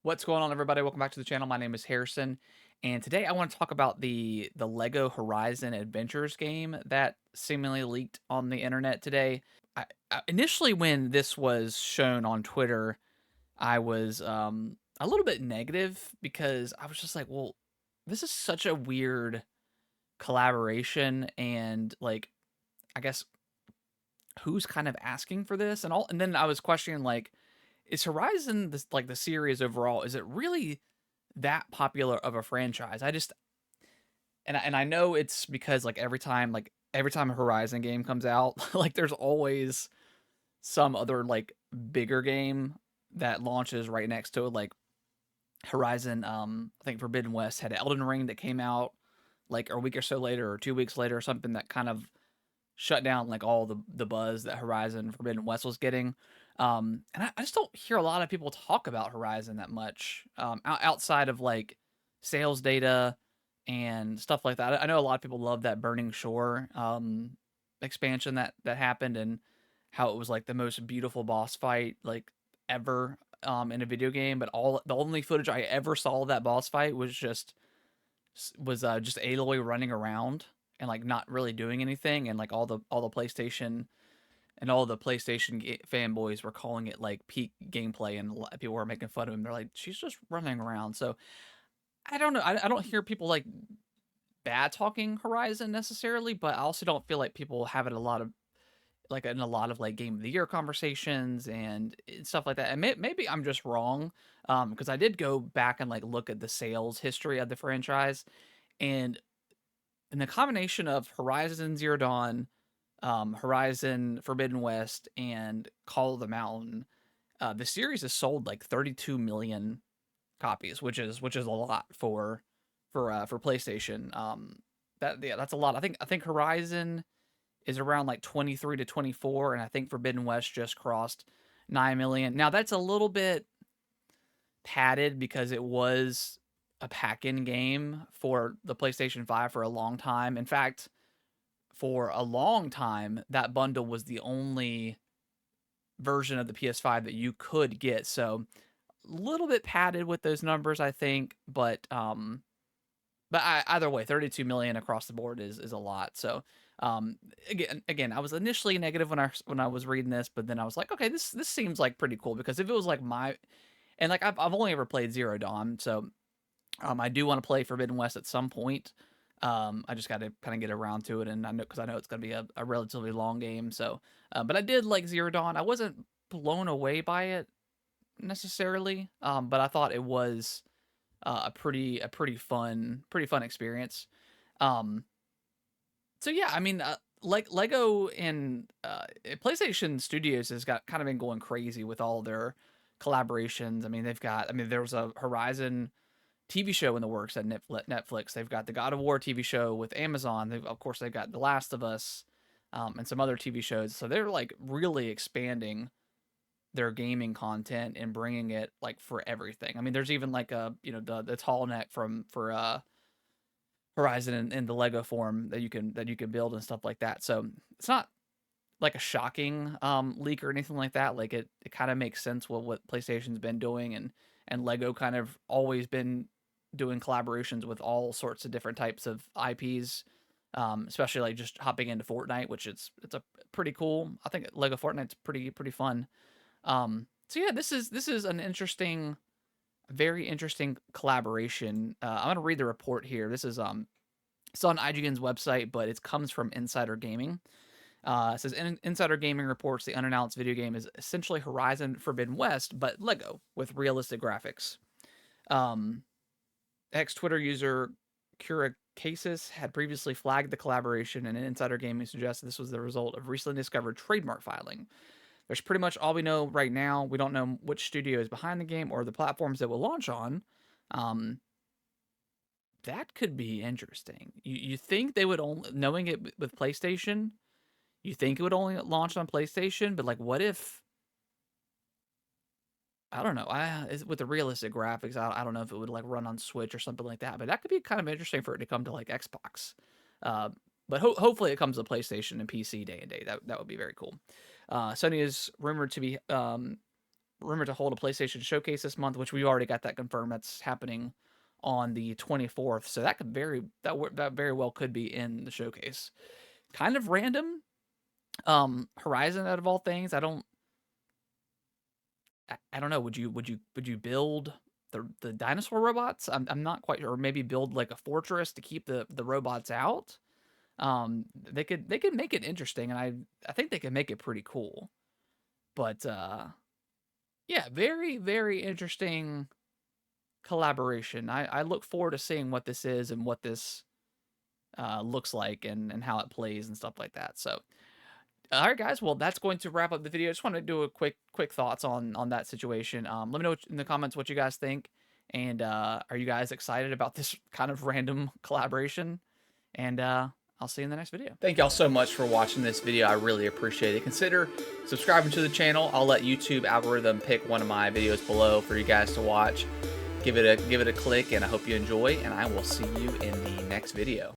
What's going on, everybody? Welcome back to the channel. My name is Harrison, and today I want to talk about the Lego Horizon Adventures game that seemingly leaked on the internet today. Initially, when this was shown on Twitter, I was a little bit negative because I was just like, "Well, this is such a weird collaboration," and like, I guess who's kind of asking for this and all. And then I was questioning like, is Horizon this like the series overall? Is it really that popular of a franchise? I just and I know it's because like every time a Horizon game comes out, like there's always some other like bigger game that launches right next to it. Like Horizon, I think Forbidden West had Elden Ring that came out like a week or so later or 2 weeks later or something that kind of shut down like all the buzz that Horizon Forbidden West was getting. And I just don't hear a lot of people talk about Horizon that much outside of like sales data and stuff like that. I know a lot of people love that Burning Shore expansion that happened and how it was like the most beautiful boss fight like ever in a video game. But all the only footage I ever saw of that boss fight was just Aloy running around and like not really doing anything, and like all the PlayStation and all the fanboys were calling it like peak gameplay, and a lot of people were making fun of him. They're like, she's just running around. So I don't know. I don't hear people like bad talking Horizon necessarily, but I also don't feel like people have it a lot of like in a lot of like game of the year conversations and stuff like that. And maybe I'm just wrong, because I did go back and like look at the sales history of the franchise, and the combination of Horizon Zero Dawn, Horizon Forbidden West, and Call of the Mountain, the series has sold like 32 million copies, which is a lot for PlayStation. That's a lot. I think Horizon is around like 23 to 24, and I think Forbidden West just crossed 9 million. Now that's a little bit padded because it was a pack-in game for the PlayStation 5 for a long time. In fact, for a long time, that bundle was the only version of the PS5 that you could get. So a little bit padded with those numbers, I think, but either way, 32 million across the board is a lot. So again, I was initially negative when I was reading this, but then I was like, okay, this seems like pretty cool because if it was like my and like I've only ever played Zero Dawn, so I do want to play Forbidden West at some point. I just got to kind of get around to it, and I know it's going to be a relatively long game. So, but I did like Zero Dawn. I wasn't blown away by it necessarily, but I thought it was a pretty fun experience. Um, so yeah, I mean, like Lego and PlayStation Studios has got kind of been going crazy with all their collaborations. I mean, there was a Horizon TV show in the works at Netflix. They've got the God of War TV show with Amazon. Of course, they've got The Last of Us, and some other TV shows. So they're like really expanding their gaming content and bringing it like for everything. I mean, there's even like the tall neck for Horizon in the Lego form that you can build and stuff like that. So it's not like a shocking leak or anything like that. Like it kind of makes sense what PlayStation's been doing, and Lego kind of always been doing collaborations with all sorts of different types of IPs, especially like just hopping into Fortnite, which it's a pretty cool. I think Lego Fortnite's pretty fun. So yeah, this is an interesting, very interesting collaboration. I'm gonna read the report here. This is it's on IGN's website, but it comes from Insider Gaming. It says Insider Gaming reports the unannounced video game is essentially Horizon Forbidden West, but Lego with realistic graphics. Um, Ex Twitter user Curacasis had previously flagged the collaboration, and Insider Gaming suggested this was the result of recently discovered trademark filing. There's pretty much all we know right now. We don't know which studio is behind the game or the platforms it will launch on. Um, that could be interesting. You think they would only knowing it with PlayStation? You think it would only launch on PlayStation, but like, what if I don't know? With the realistic graphics, I don't know if it would like run on Switch or something like that. But that could be kind of interesting for it to come to like Xbox. Uh, but hopefully it comes to PlayStation and PC day and day. That would be very cool. Sony is rumored to be rumored to hold a PlayStation Showcase this month, which we already got that confirmed. That's happening on the 24th, so that could that very well could be in the showcase. Kind of random. Horizon, out of all things, I don't know. Would you build the dinosaur robots? I'm not quite sure. Or maybe build like a fortress to keep the robots out. They could make it interesting, and I think they could make it pretty cool. But yeah, very very interesting collaboration. I look forward to seeing what this is and what this looks like and how it plays and stuff like that. So all right, guys. Well, that's going to wrap up the video. Just want to do a quick thoughts on that situation. Let me know in the comments what you guys think, and are you guys excited about this kind of random collaboration? And I'll see you in the next video. Thank y'all so much for watching this video. I really appreciate it. Consider subscribing to the channel. I'll let YouTube algorithm pick one of my videos below for you guys to watch. Give it a click, and I hope you enjoy. And I will see you in the next video.